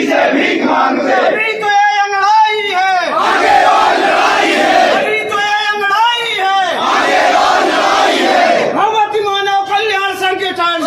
से भीख मांगते। अभी तो ये अंगड़ाई है, आगे और लड़ाई है। अभी तो ये अंगड़ाई है, आगे और लड़ाई है। भगवती मानव कल्याण संगठन,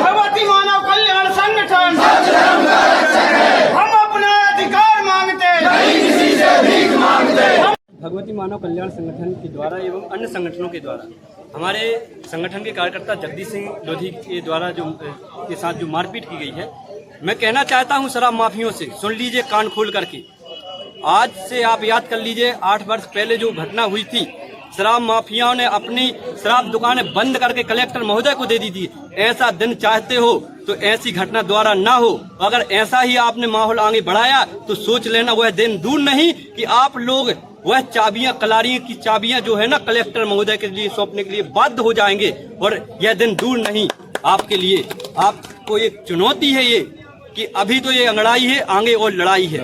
भगवती मानव कल्याण संगठन, हम अपना अधिकार मांगते, नहीं किसी से भीख मांगते। भगवती मानव कल्याण संगठन के द्वारा एवं अन्य संगठनों के द्वारा हमारे संगठन के कार्यकर्ता जगदीश सिंह लोधी के द्वारा के साथ जो मारपीट की गई है, मैं कहना चाहता हूं शराब माफियों से, सुन लीजिए कान खोल करके। आज से आप याद कर लीजिए 8 वर्ष पहले जो घटना हुई थी, शराब माफियाओं ने अपनी शराब दुकानें बंद करके कलेक्टर महोदय को दे दी थी। ऐसा दिन चाहते हो तो ऐसी घटना द्वारा ना हो। अगर ऐसा ही आपने माहौल आगे बढ़ाया तो सोच लेना वह दिन दूर नहीं कि आप लोग वह चाबियां, कलारियों की चाबियां जो है ना कलेक्टर महोदय के लिए सौंपने के लिए बाध्य हो जाएंगे। और यह दिन दूर नहीं आपके लिए। आपको एक चुनौती है ये कि अभी तो ये अंगड़ाई है, आगे और लड़ाई है,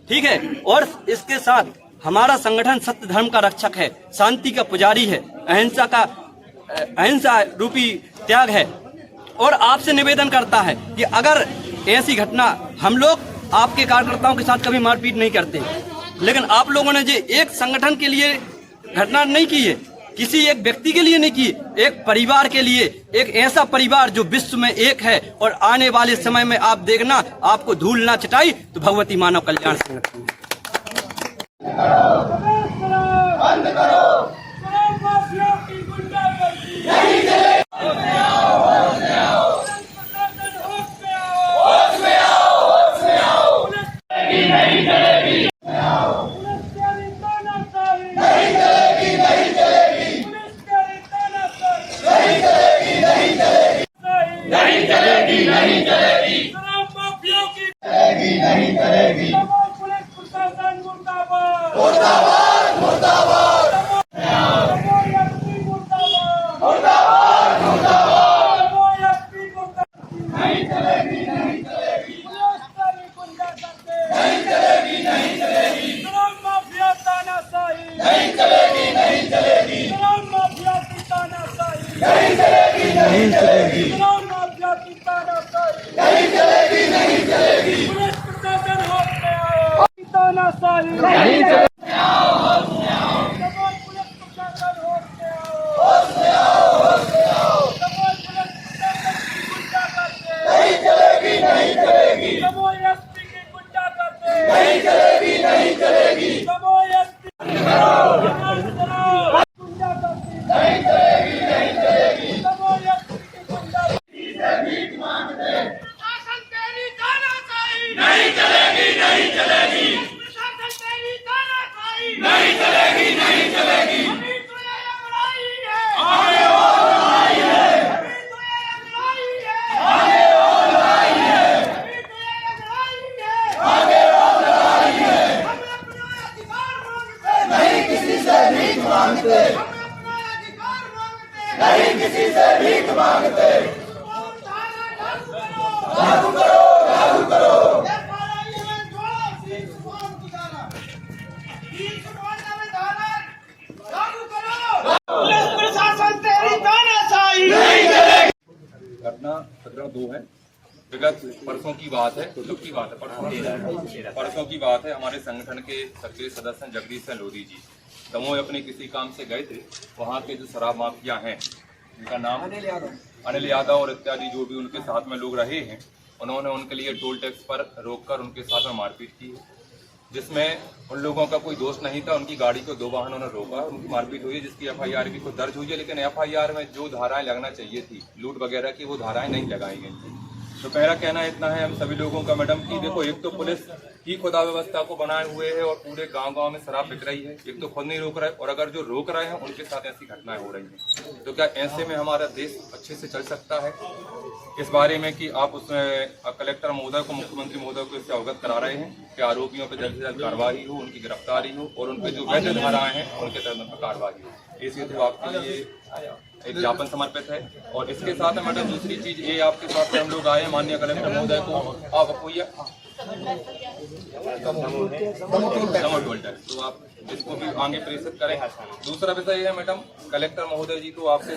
ठीक है। और इसके साथ हमारा संगठन सत्य धर्म का रक्षक है, शांति का पुजारी है, अहिंसा रूपी त्याग है। और आपसे निवेदन करता है कि अगर ऐसी घटना, हम लोग आपके कार्यकर्ताओं के साथ कभी मारपीट नहीं करते, लेकिन आप लोगों ने जो एक संगठन के लिए घटना नहीं की है, किसी एक व्यक्ति के लिए नहीं की, एक परिवार के लिए, एक ऐसा परिवार जो विश्व में एक है। और आने वाले समय में आप देखना, आपको धूल ना चटाई तो भगवती मानव कल्याण संगठन। बंद करो। नहीं चलेगी। नहीं चलेगी। नहीं चलेगी। नहीं चलेगी। नहीं चलेगी। नहीं चलेगी। नहीं चलेगी। नहीं चलेगी। चलेगी। नहीं चलेगी। मुर्दाबाद। मुर्दाबाद। मुर्दाबाद। मुर्दाबाद। नहीं चलेगी। नहीं चलेगी। नहीं चलेगी। नहीं चलेगी। नहीं चलेगी। नहीं चलेगी। नहीं चलेगी। नहीं चलेगी। नहीं चलेगी। नहीं चलेगी। नहीं चलेगी। नहीं चलेगी। नहीं चलेगी। नहीं चलेगी। नहीं चलेगी। नहीं चलेगी। नहीं चलेगी। भीख मांगते। शासन तेरी तानाशाही नहीं चलेगी। नहीं चलेगी। शासन तेरी तानाशाही नहीं चलेगी। नहीं चलेगी। अभी तो ये लड़ाई है, आगे और लड़ाई है। अभी तो ये लड़ाई है, आगे और लड़ाई है। अभी तो ये लड़ाई है। आगे और लड़ाई है। हम अपना अधिकार मांगते, नहीं किसी से भीख मांगते। हम अपना अधिकार मांगते। नहीं किसी से भीख मांगते। कौन धारा लागू करो, लागू करो। लागू करो। FRI में जोड़ो 352 की धारा, 352 में धारा लागू करो। पुलिस प्रशासन तेरी तानाशाही नहीं चलेगी। घटना 17/2 है। विगत परसों की बात है, कब की बात है? परसों की बात है। हमारे संगठन के सक्रिय सदस्य जगदीश सिंह लोधी जी दमोह अपने किसी काम से गए थे। वहाँ के जो शराब माफिया हैं, उनका नाम अनिल यादव और इत्यादि जो भी उनके साथ में लोग रहे हैं, उन्होंने उनके लिए टोल टैक्स पर रोककर उनके साथ में मारपीट की है, जिसमें उन लोगों का कोई दोष नहीं था। उनकी गाड़ी को 2 वाहनों ने रोका, उनकी मारपीट हुई है, जिसकी FIR भी खुद दर्ज हुई है। लेकिन FIR में जो धाराएं लगना चाहिए थी लूट वगैरह की, वो धाराएं नहीं लगाई गई थी। तो मेरा कहना इतना है हम सभी लोगों का मैडम कि देखो, एक तो पुलिस ही खुदा व्यवस्था को बनाए हुए है और पूरे गांव-गांव में शराब बिक रही है। एक तो खुद नहीं रोक रहा है, और अगर जो रोक रहे हैं उनके साथ ऐसी घटनाएं हो रही हैं, तो क्या ऐसे में हमारा देश अच्छे से चल सकता है? इस बारे में कि आप उसमें कलेक्टर महोदय को, मुख्यमंत्री महोदय को इससे अवगत करा रहे हैं कि आरोपियों पर जल्द से जल्द कार्रवाई हो, उनकी गिरफ्तारी हो और उन पर जो वैध धाराएं हैं उनके तहत पर कार्रवाई हो। इसलिए तो आपके लिए एक ज्ञापन समर्पित है। और इसके साथ में मैडम दूसरी चीज ये आपके साथ हम लोग आए माननीय कलेक्टर महोदय को आप तो आप इसको भी आगे प्रेषित करें। दूसरा विषय है मैडम, कलेक्टर महोदय जी को आपके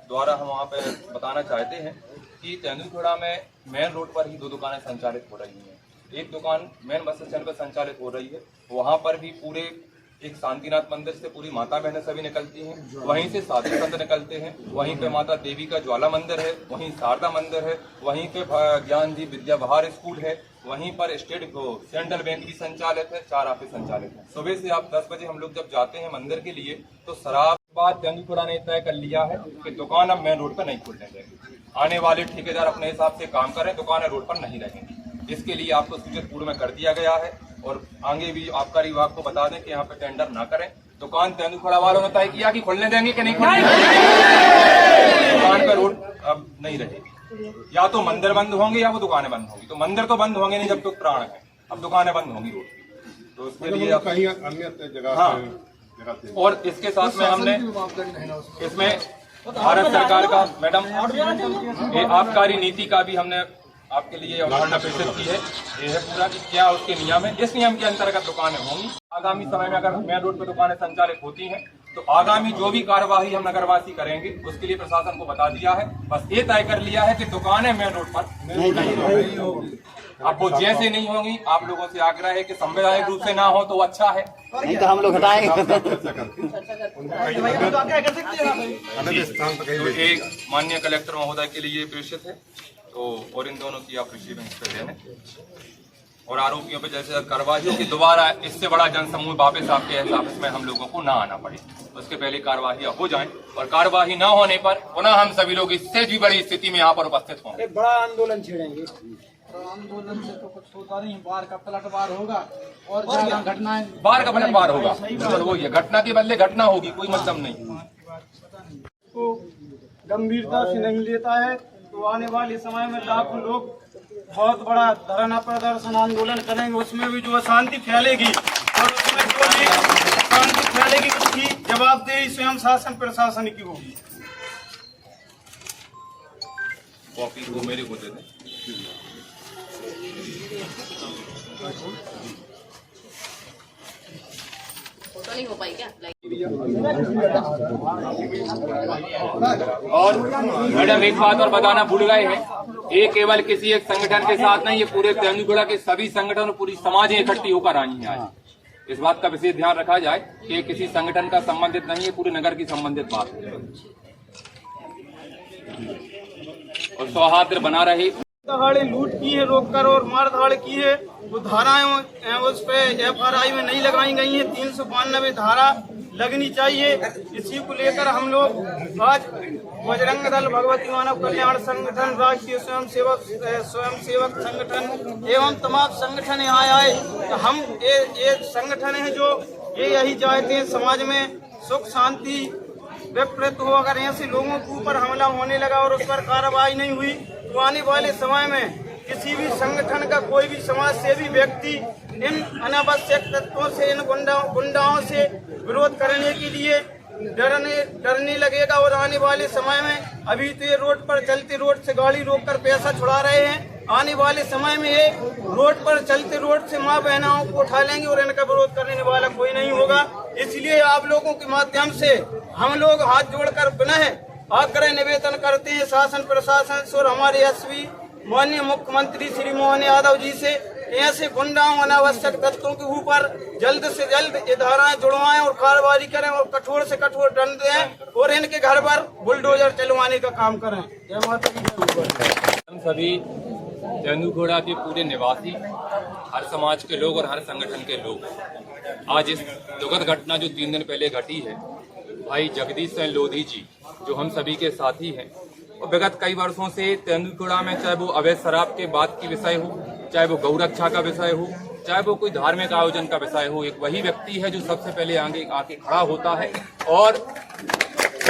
द्वारा हम वहाँ पे बताना चाहते हैं कि तेंदुलखेड़ा में मेन रोड पर ही 2 दुकानें संचालित हो रही हैं। एक दुकान मेन बस स्टैंड पर संचालित हो रही है, वहाँ पर भी पूरे एक शांतिनाथ मंदिर से पूरी माता बहनें सभी निकलती हैं, वहीं से साधु संत निकलते हैं, वहीं पे माता देवी का ज्वाला मंदिर है, वहीं शारदा मंदिर है, वहीं पे ज्ञान दी विद्या बहार स्कूल है, वहीं पर सेंट्रल बैंक भी संचालित है, 4 ऑफिस संचालित है। सुबह से आप 10 बजे हम लोग जब जाते हैं मंदिर के लिए तो शराब बाद तेंदुलखेड़ा ने तय कर लिया है कि दुकान अब मेन रोड पर नहीं खोलने देंगे। आने वाले ठेकेदार अपने हिसाब से काम करें, दुकानें रोड पर नहीं रहेंगी। इसके लिए आपको सूचित पूर्व में कर दिया गया है और आगे भी आबकारी विभाग को बता दें कि यहाँ पे टेंडर ना करें। दुकान तेंदुलखेड़ा वालों ने तय किया कि खोलने देंगे कि नहीं खोलने देंगे। दुकान पर रोड अब नहीं रहेगी, या तो मंदिर बंद होंगे या वो दुकानें बंद होंगी। तो मंदिर तो बंद होंगे नहीं जब तक प्राण है, अब दुकानें बंद होंगी रोड की। तो उसके लिए कहीं अन्य जगह हाँ, और इसके साथ में हमने इसमें भारत सरकार का मैडम ये आबकारी नीति का भी हमने आपके लिए अवधारणा प्रेषित की है। ये है पूरा कि क्या उसके नियम है, इस नियम के अंतर्गत दुकानें होंगी। आगामी समय में अगर मेन रोड पर दुकानें संचालित होती हैं तो आगामी जो भी कार्यवाही हम नगरवासी करेंगे उसके लिए प्रशासन को बता दिया है। बस ये तय कर लिया है कि दुकानें मेन रोड पर नहीं होगी। अब वो जैसे नहीं होंगी, आप लोगों से आग्रह है कि संवैधानिक रूप से ना हो तो अच्छा है, नहीं तो हम लोग हटाएंगे। तो एक माननीय कलेक्टर महोदय के लिए प्रेषित है, तो और इन दोनों की आप रिसीविंग कर दें और आरोपियों पर जैसे कार्रवाई हो कि दोबारा इससे बड़ा जनसमूह वापस आपके ऑफिस में हम लोगों को ना आना पड़े, उसके पहले कार्यवाही हो जाए। और कार्यवाही न होने पर पुनः हम सभी लोग इससे भी बड़ी स्थिति में यहाँ पर उपस्थित होंगे। बड़ा आंदोलन छेड़ेंगे। आंदोलन से तो कुछ होता नहीं, बार का पलटवार होगा और ज्यादा घटनाएं, बार का पलटवार होगा। तो वो ये घटना के बदले घटना होगी, कोई मतलब नहीं। को गंभीरता से नहीं लेता है तो आने वाले समय में लाखों लोग बहुत बड़ा धरना प्रदर्शन आंदोलन करेंगे। उसमें भी जो अशांति फैलेगी और उसमें जो भी अशांति फैलेगी उसकी जवाबदेही स्वयं शासन प्रशासन की होगी। कॉपी को मेरे को दे दें। फोटो नहीं हो पाई क्या? और मैडम एक बात और बताना भूल गए हैं, ये केवल किसी एक संगठन के साथ नहीं, ये पूरे तेंदुलखेड़ा के सभी संगठन और पूरी समाज इकट्ठी होकर आई है आज। इस बात का विशेष ध्यान रखा जाए कि ये किसी संगठन का संबंधित नहीं है, पूरे नगर की संबंधित बात है और सौहार्द बना रहे। दहाड़े लूट की है रोककर और मार धाड़ की है, वो धाराएं उस पे FRI में नहीं लगाई गई है। 392 धारा लगनी चाहिए। इसी को लेकर हम लोग आज बजरंग दल, भगवती मानव कल्याण संगठन, राष्ट्रीय स्वयंसेवक संगठन एवं तमाम संगठन यहाँ आए। हम ये संगठन है जो ये यही चाहते हैं समाज में सुख शांति विपरीत हो। अगर ऐसे लोगों के ऊपर हमला होने लगा और उस पर कार्रवाई नहीं हुई तो आने वाले समय में किसी भी संगठन का कोई भी समाज सेवी व्यक्ति इन अनावश्यक तत्वों से, इन गुंडाओं से विरोध करने के लिए डरने लगेगा। और आने वाले समय में अभी तो ये रोड पर चलते रोड से गाड़ी रोककर पैसा छुड़ा रहे हैं, आने वाले समय में ये रोड पर चलते रोड से माँ बहनों को उठा लेंगे और इनका विरोध करने वाला कोई नहीं होगा। इसलिए आप लोगों के माध्यम से हम लोग हाथ जोड़कर पुनः आग्रह निवेदन करते हैं शासन प्रशासन से और हमारे SV माननीय मुख्यमंत्री श्री मोहन यादव जी से, ऐसे गुंडाओं अनावश्यक तत्वों के ऊपर जल्द से जल्द ये धाराएं जुड़वाएं और कार्रवाई करें और कठोर से कठोर दंड दें और इनके घर पर बुलडोजर चलवाने का काम करें। जय माता दी। हम सभी तेंदुलखेड़ा के पूरे निवासी, हर समाज के लोग और हर संगठन के लोग आज इस दुखद घटना जो 3 दिन पहले घटी है, भाई जगदीश सिंह लोधी जी जो हम सभी के साथी हैं और विगत कई वर्षों से तेंदुलखेड़ा में चाहे वो अवैध शराब के बात की विषय हो, चाहे वो गौरक्षा का विषय हो, चाहे वो कोई धार्मिक आयोजन का विषय हो, एक वही व्यक्ति है जो सबसे पहले आगे आके खड़ा होता है। और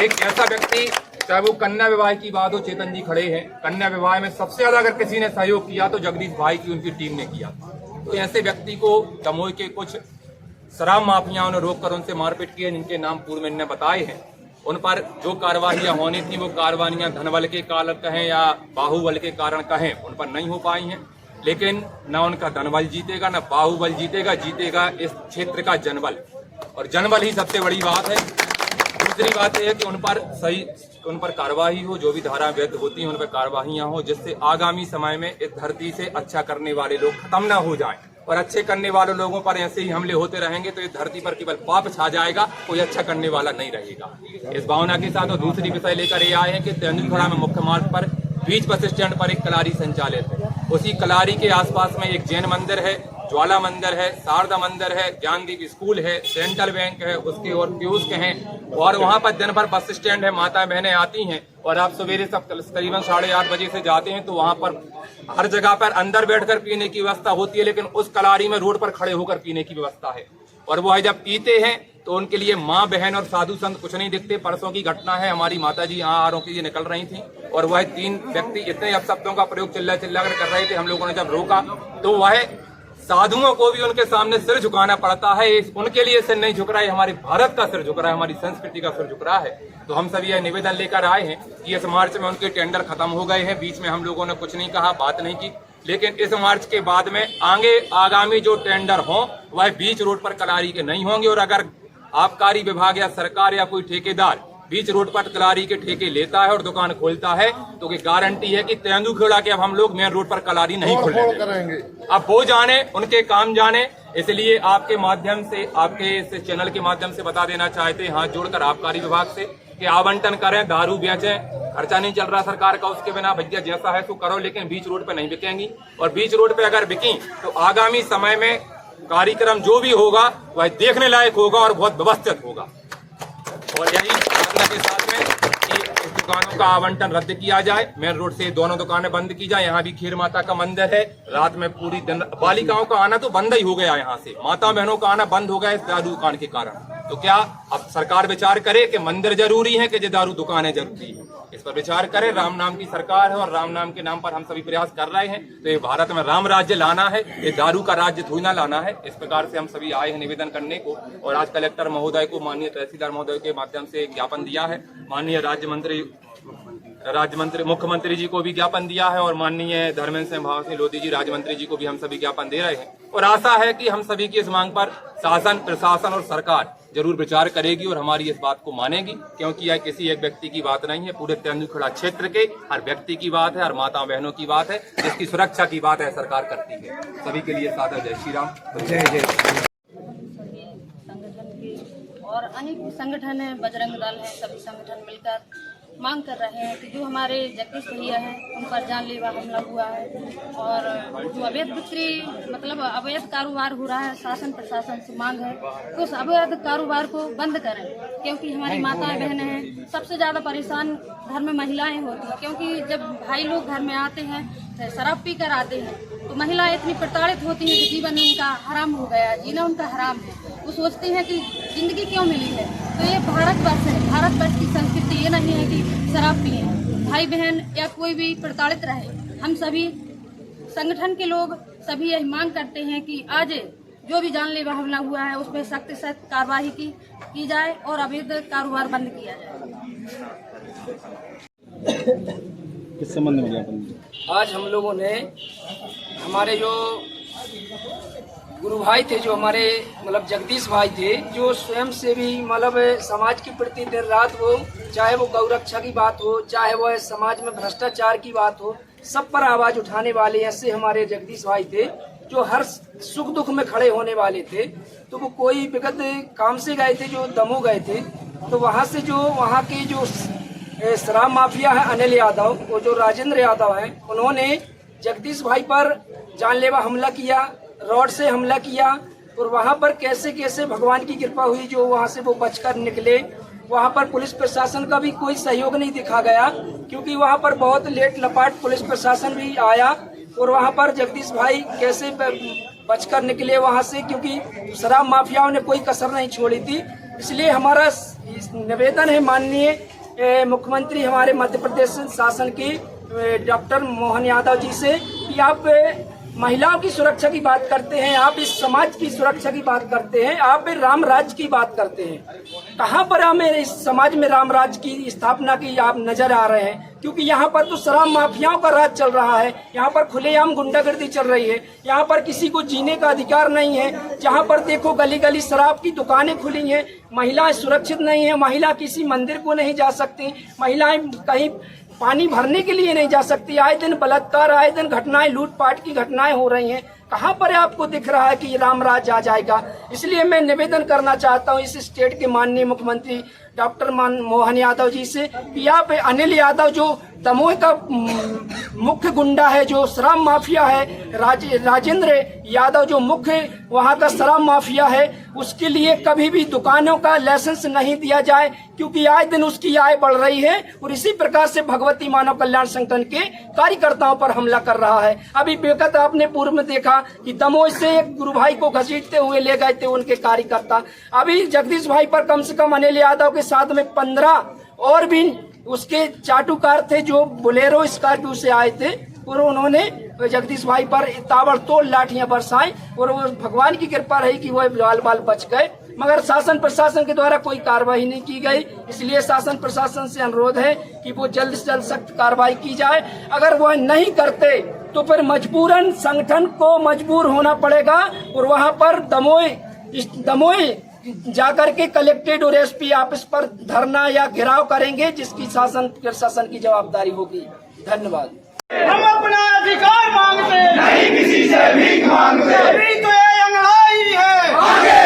एक ऐसा व्यक्ति, चाहे वो कन्या विवाह की बात हो, चेतन जी खड़े हैं, कन्या विवाह में सबसे ज्यादा अगर किसी ने सहयोग किया तो जगदीश भाई की उनकी टीम ने किया। तो ऐसे व्यक्ति को दमोह के कुछ शराब माफियाओं ने रोककर उनसे मारपीट की है, जिनके नाम पूर्व में इन्होंने बताए हैं। उन पर जो कार्रवाइयां होनी थी वो कार्रवाइयां धनबल के कारण कहें या बाहुबल के कारण कहें, उन पर नहीं हो पाई हैं। लेकिन न उनका धनबल जीतेगा न बाहुबल जीतेगा, जीतेगा इस क्षेत्र का जनबल, और जनबल ही सबसे बड़ी बात है। दूसरी बात यह है कि उन पर कार्रवाई हो, जो भी धारा वैध होती हैं उन पर कार्रवाइयां हो, जिससे आगामी समय में इस धरती से अच्छा करने वाले लोग खत्म ना हो जाएं और अच्छे करने वाले लोगों पर ऐसे ही हमले होते रहेंगे तो इस धरती पर केवल पाप छा जाएगा, कोई अच्छा करने वाला नहीं रहेगा। इस भावना के साथ और दूसरी विषय लेकर ये आए हैं कि तेंदुलखड़ा में मुख्य मार्ग पर बीच बस स्टैंड पर एक कलारी संचालित है। उसी कलारी के आसपास में एक जैन मंदिर है, ज्वाला मंदिर है, शारदा मंदिर है, ज्ञानदीप स्कूल है, सेंट्रल बैंक है, उसके और कियोस्क हैं और वहां पर दिन भर बस स्टैंड है, माता बहनें आती हैं और आप सवेरे सब करीबन 8:30 बजे से जाते हैं तो वहां पर हर जगह पर अंदर बैठकर पीने की व्यवस्था होती है, लेकिन उस कलारी में रोड पर खड़े होकर पीने की व्यवस्था है और वो जब पीते हैं तो उनके लिए माँ बहन और साधु संत कुछ नहीं दिखते। परसों की घटना है, हमारी माता जी यहाँ आरों के लिए निकल रही थी और वह 3 व्यक्ति इतने अपशब्दों का प्रयोग चिल्ला कर रहे थे। हम लोगों ने जब रोका तो वह साधुओं को भी उनके सामने सिर झुकाना पड़ता है, उनके लिए सिर नहीं झुक रहा है, हमारे भारत का सिर झुक रहा है, हमारी संस्कृति का सिर झुक रहा है। तो हम सभी यह निवेदन लेकर आए हैं कि इस मार्च में उनके टेंडर खत्म हो गए हैं। बीच में हम लोगों ने कुछ नहीं कहा, बात नहीं की, लेकिन इस मार्च के बाद में आगामी जो टेंडर हो वह बीच रोड पर कलारी के नहीं होंगे और अगर आबकारी विभाग या सरकार या कोई ठेकेदार बीच रोड पर कलारी के ठेके लेता है और दुकान खोलता है तो गारंटी है कि तेंदुखेड़ा के अब हम लोग मेन रोड पर कलारी नहीं खोलेंगे। अब वो जाने, उनके काम जाने। इसलिए आपके माध्यम से, आपके इस चैनल के माध्यम से बता देना चाहते हैं, हाथ जोड़कर आबकारी विभाग से कि आवंटन करें, दारू बेचें, खर्चा नहीं चल रहा सरकार का, उसके बिना भैया जैसा है तो करो, लेकिन बीच रोड पे नहीं बिकेंगी। और बीच रोड पे अगर बिकी तो आगामी समय में कार्यक्रम जो भी होगा वह देखने लायक होगा और बहुत व्यवस्थित होगा। और यही प्रार्थना के साथ में कि इस दुकानों का आवंटन रद्द किया जाए, मेन रोड से दोनों दुकानें बंद की जाए। यहाँ भी खीर माता का मंदिर है, रात में पूरी दिन बालिकाओं का आना तो बंद ही हो गया, यहाँ से माता बहनों का आना बंद हो गया इस दारू दुकान के कारण। तो क्या अब सरकार विचार करे कि मंदिर जरूरी है कि जो दारू दुकानें जरूरी है, इस पर विचार करे। राम नाम की सरकार है और राम नाम के नाम पर हम सभी प्रयास कर रहे हैं। तो ये भारत में राम राज्य लाना है, ये दारू का राज्य थोड़ी ना लाना है। इस प्रकार से हम सभी आए हैं निवेदन करने को और आज कलेक्टर महोदय को, माननीय तहसीलदार महोदय के माध्यम से ज्ञापन दिया है, माननीय मुख्यमंत्री जी को भी ज्ञापन दिया है और माननीय धर्मेंद्र सिंह लोधी जी राज्य मंत्री जी को भी हम सभी ज्ञापन दे रहे हैं और आशा है कि हम सभी की इस मांग पर शासन, प्रशासन और सरकार जरूर विचार करेगी और हमारी इस बात को मानेगी, क्योंकि यह किसी एक व्यक्ति की बात नहीं है, पूरे तेंदुखेड़ा क्षेत्र के हर व्यक्ति की बात है, हर माता बहनों की बात है, जिसकी सुरक्षा की बात है सरकार करती है। सभी के लिए सादर जय श्री राम, जय जय। संगठन के और अनेक संगठन है, बजरंग दल है, सभी संगठन मिलकर मांग कर रहे हैं कि जो हमारे जगदीश भैया हैं उन पर जानलेवा हमला हुआ है और जो अवैध बिक्री मतलब अवैध कारोबार हो रहा है, शासन प्रशासन से मांग है कि उस अवैध कारोबार को बंद करें, क्योंकि हमारी माताएं बहनें हैं, सबसे ज्यादा परेशान घर में महिलाएं होती हैं, क्योंकि जब भाई लोग घर में आते हैं शराब पी कर आते हैं तो महिलाएं इतनी प्रताड़ित होती हैं कि जीवन उनका हराम हो गया, जीना उनका हराम है। वो सोचती हैं कि जिंदगी क्यों मिली है। तो ये भारतवर्ष है, भारतवर्ष की संस्कृति ये नहीं है कि शराब पिए, भाई बहन या कोई भी प्रताड़ित रहे। हम सभी संगठन के लोग सभी यही मांग करते हैं कि आज जो भी जानलेवा हमला हुआ है उस पर सख्त से सख्त कार्रवाई की जाए और अवैध कारोबार बंद किया जाए। किस संबंध में ज्ञापन? आज हम लोगों ने हमारे जो गुरु भाई थे, जो हमारे मतलब जगदीश भाई थे, जो स्वयं से भी मतलब समाज के प्रति दिन रात हो, चाहे वो गौरक्षा की बात हो, चाहे वो समाज में भ्रष्टाचार की बात हो, सब पर आवाज उठाने वाले ऐसे हमारे जगदीश भाई थे, जो हर सुख दुख में खड़े होने वाले थे। तो वो कोई विगत काम से गए थे, जो दमोह गए थे, तो वहाँ से जो वहाँ के जो शराब माफिया है अनिल यादव और जो राजेंद्र यादव हैं, उन्होंने जगदीश भाई पर जानलेवा हमला किया, रॉड से हमला किया और वहाँ पर कैसे कैसे भगवान की कृपा हुई जो वहाँ से वो बचकर निकले। वहाँ पर पुलिस प्रशासन का भी कोई सहयोग नहीं दिखा गया, क्योंकि वहाँ पर बहुत लेट लपाट पुलिस प्रशासन भी आया और वहाँ पर जगदीश भाई कैसे बचकर निकले वहाँ से, क्योंकि शराब माफियाओं ने कोई कसर नहीं छोड़ी थी। इसलिए हमारा निवेदन है माननीय मुख्यमंत्री हमारे मध्य प्रदेश शासन के डॉक्टर मोहन यादव जी से कि आप महिलाओं की सुरक्षा की बात करते हैं, आप इस समाज की सुरक्षा की बात करते हैं, आप राम राज्य की बात करते हैं। कहाँ पर हमें इस समाज में राम राज्य की स्थापना की आप नजर आ रहे हैं? क्योंकि यहाँ पर तो शराब माफियाओं का राज चल रहा है, यहाँ पर खुलेआम गुंडागर्दी चल रही है, यहाँ पर किसी को जीने का अधिकार नहीं है। जहाँ पर देखो गली गली शराब की दुकानें खुली हैं, महिलाएं सुरक्षित नहीं है, महिला किसी मंदिर को नहीं जा सकती, महिलाएं कहीं पानी भरने के लिए नहीं जा सकती। आए दिन बलात्कार, आए दिन घटनाएं, लूटपाट की घटनाएं हो रही हैं। कहाँ पर आपको दिख रहा है कि राम राज आ जाएगा? इसलिए मैं निवेदन करना चाहता हूँ इस स्टेट के माननीय मुख्यमंत्री डॉक्टर मोहन यादव जी से कि आप अनिल यादव जो दमोह का मुख्य गुंडा है, जो शराब माफिया है, राजेंद्र यादव जो मुख्य वहाँ का शराब माफिया है, उसके लिए कभी भी दुकानों का लाइसेंस नहीं दिया जाए, क्योंकि आए दिन उसकी आय बढ़ रही है और इसी प्रकार से भगवती मानव कल्याण संगठन के कार्यकर्ताओं पर हमला कर रहा है। अभी बेकत आपने पूर्व में देखा कि दमोह से एक गुरु भाई को घसीटते हुए ले गए थे उनके कार्यकर्ता। अभी जगदीश भाई पर कम से कम अनिल यादव के साथ में 15 और भी उसके चाटुकार थे जो बोलेरो स्कॉर्पियो से आए थे, और उन्होंने जगदीश भाई पर ताबड़तोड़ लाठियां बरसाई और वो भगवान की कृपा रही कि वो बाल बाल बच गए। मगर शासन प्रशासन के द्वारा कोई कार्रवाई नहीं की गई। इसलिए शासन प्रशासन से अनुरोध है कि वो जल्द से जल्द सख्त कार्रवाई की जाए। अगर वो नहीं करते तो फिर मजबूरन संगठन को मजबूर होना पड़ेगा और वहाँ पर दमोह जाकर के कलेक्ट्रेट और एसपी ऑफिस पर धरना या घेराव करेंगे, जिसकी शासन प्रशासन की जवाबदारी होगी। धन्यवाद। हम अपना अधिकार मांगते नहीं किसी से भीख मांगते, अभी तो ये लड़ाई है, आगे